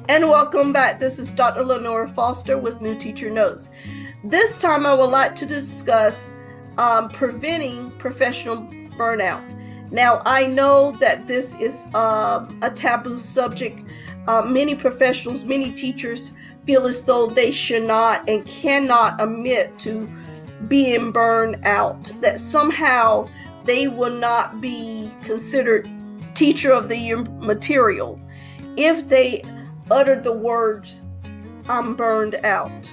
And welcome back. This is Dr. Lenora Foster with New Teacher Notes. This time I would like to discuss preventing professional burnout. Now, I know that this is a taboo subject. Many professionals, many teachers feel as though they should not and cannot admit to being burned out, that somehow they will not be considered teacher of the year material if they utter the words, "I'm burned out."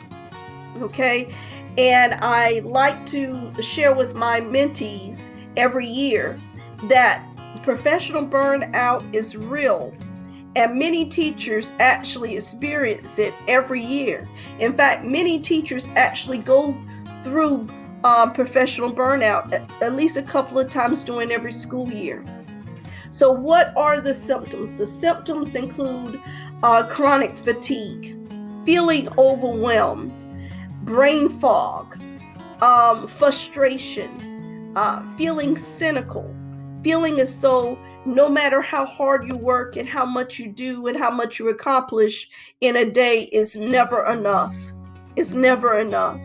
Okay? And I like to share with my mentees every year that professional burnout is real. And many teachers actually experience it every year. In fact, many teachers actually go through professional burnout at least a couple of times during every school year. So what are the symptoms? The symptoms include chronic fatigue, feeling overwhelmed, brain fog, frustration, feeling cynical, feeling as though no matter how hard you work and how much you do and how much you accomplish in a day is never enough. It's never enough.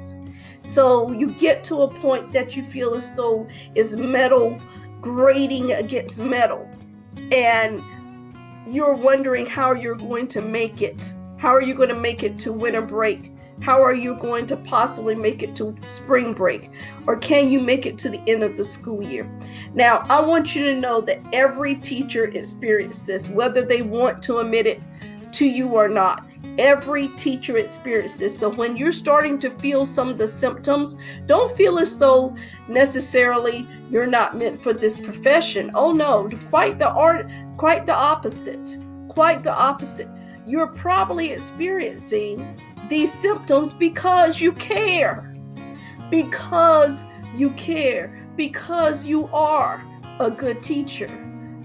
So you get to a point that you feel as though it's metal grating against metal, and you're wondering how you're going to make it. How are you going to make it to winter break? How are you going to possibly make it to spring break? Or can you make it to the end of the school year? Now, I want you to know that every teacher experiences this, whether they want to admit it to you or not. Every teacher experiences this. So when you're starting to feel some of the symptoms, don't feel as though necessarily you're not meant for this profession. Oh no, quite the opposite. Quite the opposite. You're probably experiencing these symptoms because you care. Because you care. Because you are a good teacher.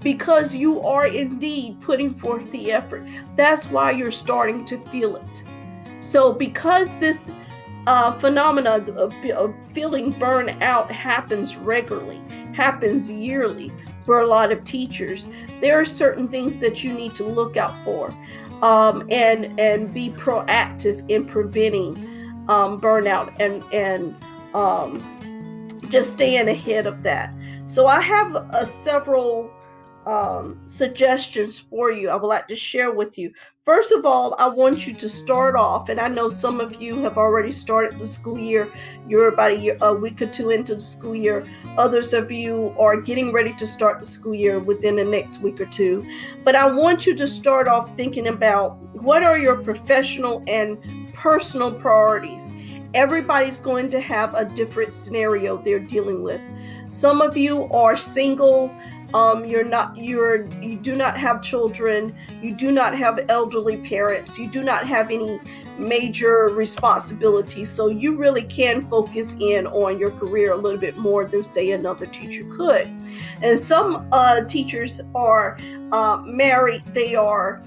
Because you are indeed putting forth the effort. That's why you're starting to feel it. So because this phenomena of feeling burned out happens regularly, happens yearly for a lot of teachers, there are certain things that you need to look out for and be proactive in preventing burnout and just staying ahead of that. So I have several suggestions for you I would like to share with you. First of all, I want you to start off, and I know some of you have already started the school year. You're about a week or two into the school year. Others of you are getting ready to start the school year within the next week or two. But I want you to start off thinking about what are your professional and personal priorities. Everybody's going to have a different scenario they're dealing with. Some of you are single. You do not have children, you do not have elderly parents, you do not have any major responsibilities, so you really can focus in on your career a little bit more than say another teacher could. And some teachers are married, they are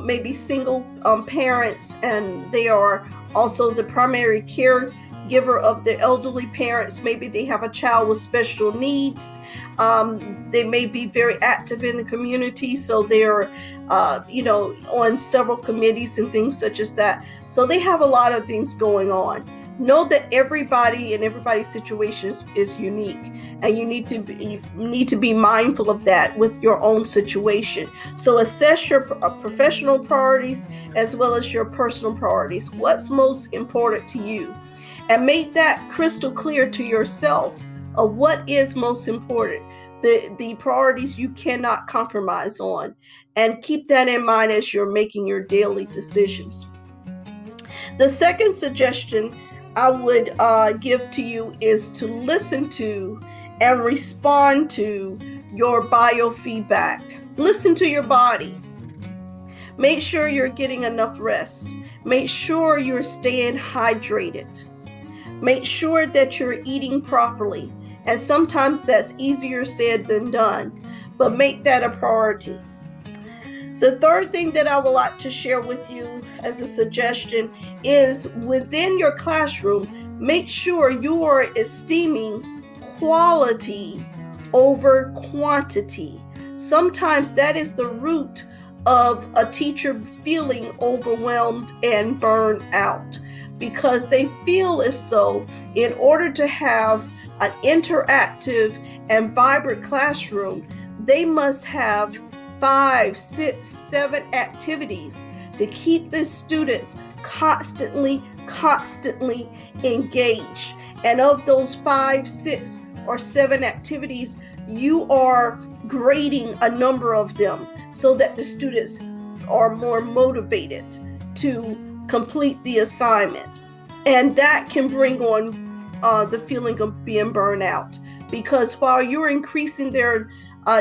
maybe single parents, and they are also the primary caregiver of the elderly parents. Maybe they have a child with special needs. They may be very active in the community, so they're on several committees and things such as that. So they have a lot of things going on. Know that everybody and everybody's situation is unique, and you need to be mindful of that with your own situation. So assess your professional priorities as well as your personal priorities. What's most important to you? And make that crystal clear to yourself of what is most important, the priorities you cannot compromise on, and keep that in mind as you're making your daily decisions. The second suggestion I would give to you is to listen to and respond to your biofeedback. Listen to your body. Make sure you're getting enough rest. Make sure you're staying hydrated. Make sure that you're eating properly. And sometimes that's easier said than done, but make that a priority. The third thing that I would like to share with you as a suggestion is within your classroom, make sure you are esteeming quality over quantity. Sometimes that is the root of a teacher feeling overwhelmed and burned out, because they feel as though in order to have an interactive and vibrant classroom, they must have 5, 6, 7 activities to keep the students constantly engaged. And of those 5, 6, or 7 activities, you are grading a number of them so that the students are more motivated to complete the assignment. And that can bring on the feeling of being burned out, because while you're increasing their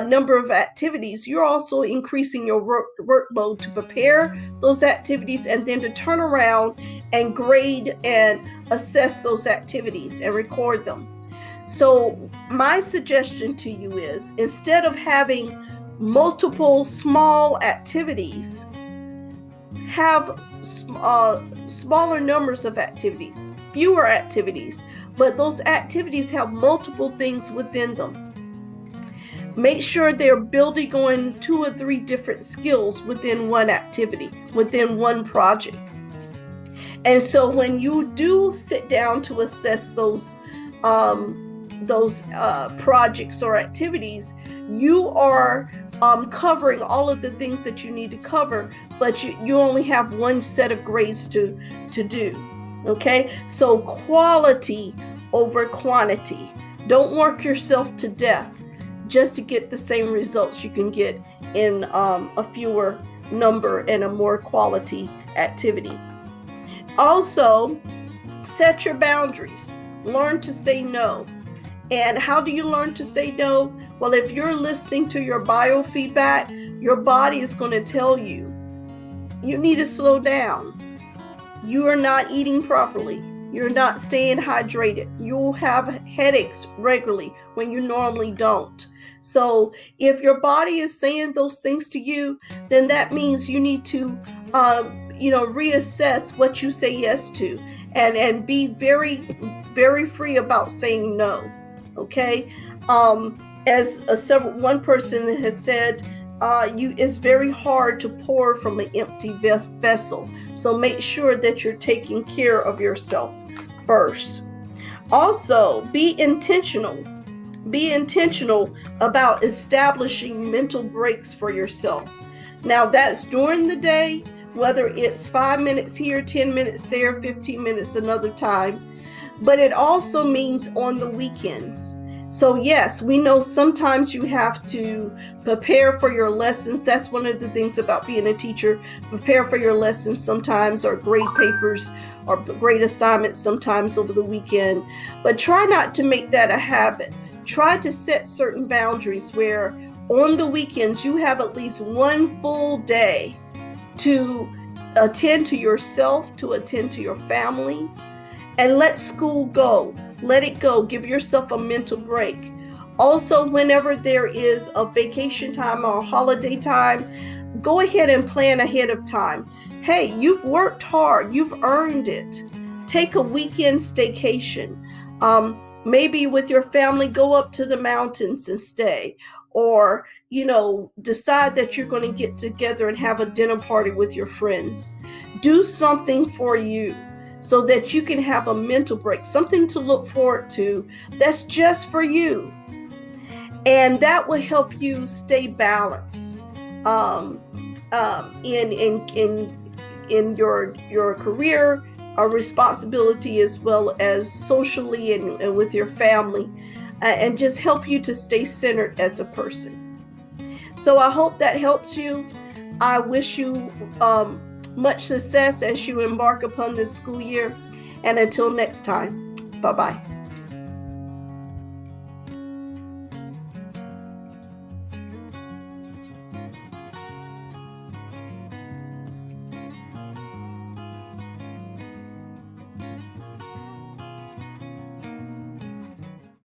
number of activities, you're also increasing your workload to prepare those activities and then to turn around and grade and assess those activities and record them. So my suggestion to you is, instead of having multiple small activities, have smaller numbers of activities, fewer activities, but those activities have multiple things within them. Make sure they're building on 2 or 3 different skills within one activity, within one project. And so when you do sit down to assess those projects or activities, you are covering all of the things that you need to cover, but you only have one set of grades to do. Okay, so quality over quantity. Don't work yourself to death just to get the same results you can get in a fewer number and a more quality activity. Also, set your boundaries. Learn to say no. And how do you learn to say no? Well, if you're listening to your biofeedback, your body is going to tell you, you need to slow down. You are not eating properly. You're not staying hydrated. You'll have headaches regularly when you normally don't. So if your body is saying those things to you, then that means you need to reassess what you say yes to, and be very, very free about saying no. Okay, as one person has said, it's very hard to pour from an empty vessel. So make sure that you're taking care of yourself first. Also, be intentional. Be intentional about establishing mental breaks for yourself. Now, that's during the day, whether it's 5 minutes here, 10 minutes there, 15 minutes another time, but it also means on the weekends. So yes, we know sometimes you have to prepare for your lessons. That's one of the things about being a teacher. Prepare for your lessons sometimes, or grade papers or grade assignments sometimes over the weekend. But try not to make that a habit. Try to set certain boundaries where on the weekends you have at least one full day to attend to yourself, to attend to your family, and let school go. Let it go. Give yourself a mental break. Also, whenever there is a vacation time or a holiday time, go ahead and plan ahead of time. Hey, you've worked hard. You've earned it. Take a weekend staycation. Maybe with your family, go up to the mountains and stay. Or, decide that you're going to get together and have a dinner party with your friends. Do something for you, so that you can have a mental break, something to look forward to that's just for you. And that will help you stay balanced in your career responsibility, as well as socially and with your family, and just help you to stay centered as a person. So I hope that helps you. I wish you much success as you embark upon this school year. And until next time, bye-bye.